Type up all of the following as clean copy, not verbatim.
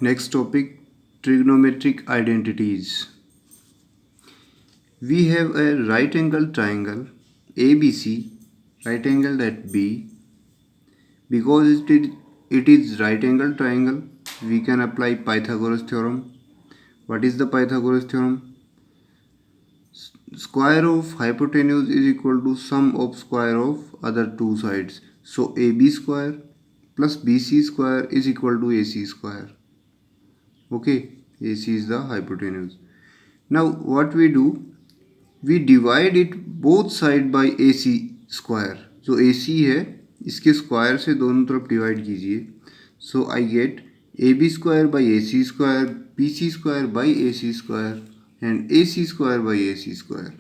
Next topic, trigonometric identities. We have a right angle triangle ABC, right angled at B. Because it is right angle triangle, we can apply Pythagoras theorem. What is the Pythagoras theorem? Square of hypotenuse is equal to sum of square of other two sides. So AB square plus BC square is equal to AC square. Okay, AC is the hypotenuse. Now what we do, we divide it both side by AC square. जो AC है इसके square से दोनों तरफ divide कीजिए. So I get AB square by AC square, BC square by AC square and AC square by AC square.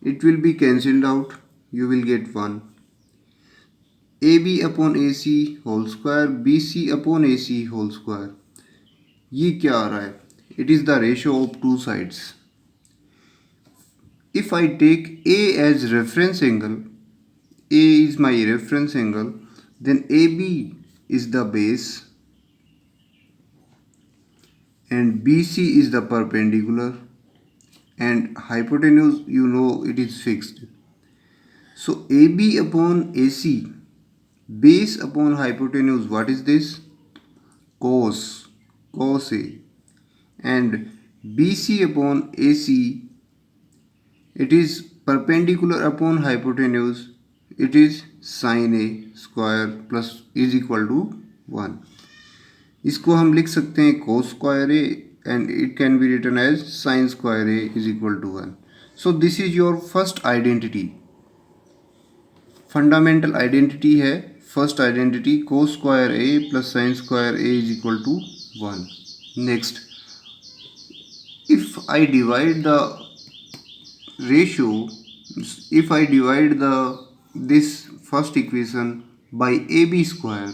It will be cancelled out. You will get 1. AB upon AC whole square, BC upon AC whole square. ये क्या आ रहा है? It is the ratio of two sides. If I take A as reference angle, A is my reference angle, then AB is the base and BC is the perpendicular and hypotenuse, you know, it is fixed. So AB upon AC, base upon hypotenuse, what is this? Cos A. And BC upon AC, it is perpendicular upon hypotenuse, it is sin A square plus is equal to 1. इसको हम लिख सकते हैं cos square A and it can be written as sin square A is equal to 1. So this is your first identity. Fundamental identity है first identity, cos square A plus sin square A is equal to 1. Next, if I divide the ratio, if I divide this first equation by AB square,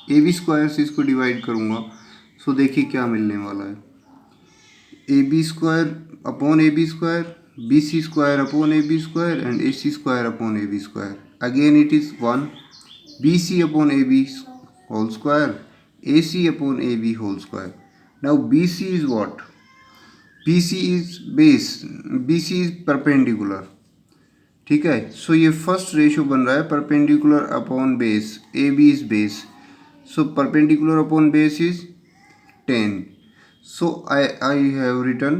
AB square से इसको divide करूँगा, सो देखिए क्या मिलने वाला है. AB square upon AB square, BC square upon AB square and AC square upon AB square. Again it is 1. BC upon AB whole square, AC upon AB whole square. Now BC is what? BC is base, BC is perpendicular. ठीक है, so ये first ratio बन रहा है perpendicular upon base. AB is base, so perpendicular upon base is 10. So I have written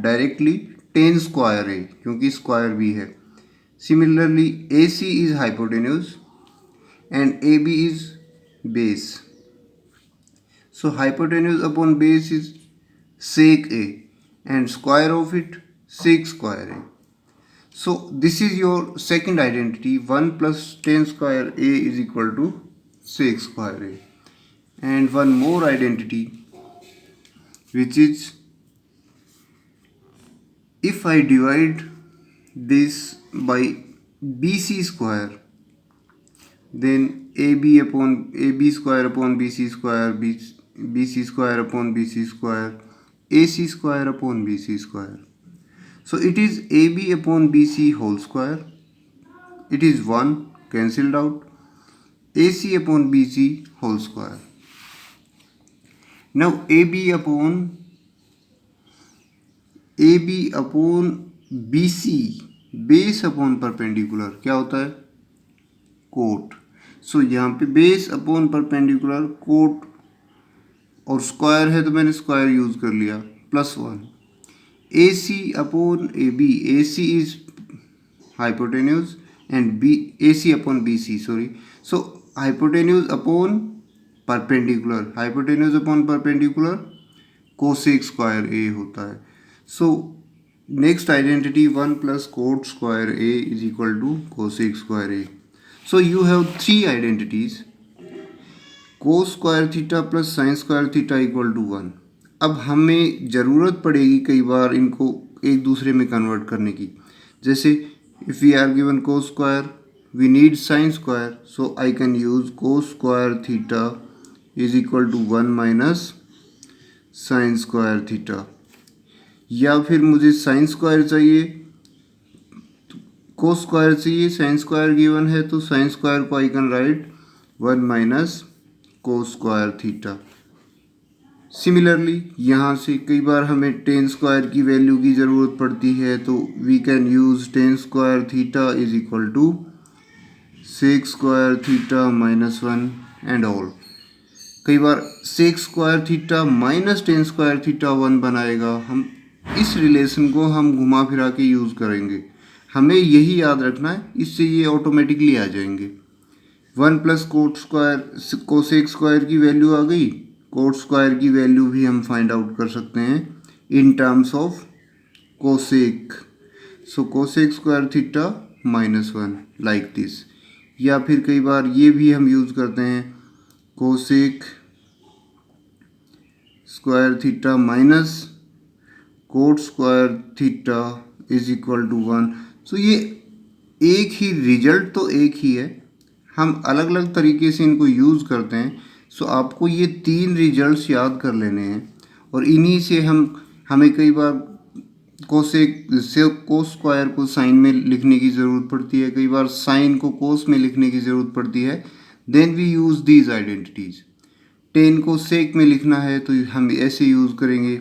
directly 10 square A क्योंकि square भी है. Similarly AC is hypotenuse and AB is base. So hypotenuse upon base is sec A and square of it sec square A. So this is your second identity. 1 plus 10 square A is equal to sec square A. And one more identity, which is if I divide this by BC square, then AB square upon BC square, BC square upon BC square, AC square upon BC square. So it is AB upon BC whole square. It is 1 cancelled out. AC upon BC whole square. Now AB upon BC base upon perpendicular क्या होता है? Coat. सो यहाँ पे base upon perpendicular coat और square है तो मैंने square use कर लिया +1. AC upon AB, AC is hypotenuse and AC upon BC, sorry. So hypotenuse upon perpendicular, hypotenuse upon perpendicular cosec square A होता है. So next identity 1 plus cot square A is equal to cosec square A. So you have three identities, cos square theta plus sin square theta equal to 1. अब हमें ज़रूरत पड़ेगी कई बार इनको एक दूसरे में कन्वर्ट करने की. जैसे if we are given cos square, we need sin square, so I can use cos square theta is equal to 1 minus sin square theta. या फिर मुझे sin square चाहिए, cos square चाहिए, sin square गिवन है तो sin square को I can write 1 minus cos square theta. Similarly यहाँ से कई बार हमें टेन स्क्वायर की वैल्यू की ज़रूरत पड़ती है, तो we can use tan square theta is equal to sec square theta minus one and all. कई बार sec square theta minus tan square theta one बनाएगा। हम इस रिलेशन को हम घुमा फिरा के यूज़ करेंगे, हमें यही याद रखना है, इससे ये ऑटोमेटिकली आ जाएंगे। One plus coat square cosec square की वैल्यू आ गई, कोट स्क्वायर की वैल्यू भी हम फाइंड आउट कर सकते हैं in terms of cosec. So cosec square theta minus one like this. या फिर कई बार ये भी हम यूज़ करते हैं cosec square theta minus cot square theta is equal to one. So ये एक ही रिजल्ट तो एक ही है, हम अलग अलग तरीके से इनको यूज़ करते हैं। सो आपको ये तीन रिजल्ट्स याद कर लेने हैं और इन्हीं से हमें कई बार कोसेक से कोस स्क्वायर को साइन में लिखने की ज़रूरत पड़ती है, कई बार साइन को कोस में लिखने की ज़रूरत पड़ती है। Then we use these identities. Tan को सेक में लिखना है तो हम ऐसे यूज़ करेंगे,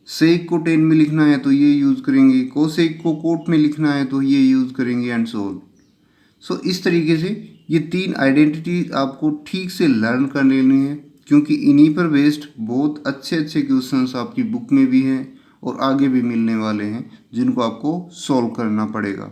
सेक को टेन में लिखना है तो ये यूज़ करेंगे, कोसेक को कोट में लिखना है तो ये यूज़ करेंगे एंड सो ऑन। सो इस तरीके से ये तीन आइडेंटिटी आपको ठीक से लर्न कर लेनी है, क्योंकि इन्हीं पर बेस्ड बहुत अच्छे अच्छे क्वेश्चंस आपकी बुक में भी हैं और आगे भी मिलने वाले हैं जिनको आपको सॉल्व करना पड़ेगा।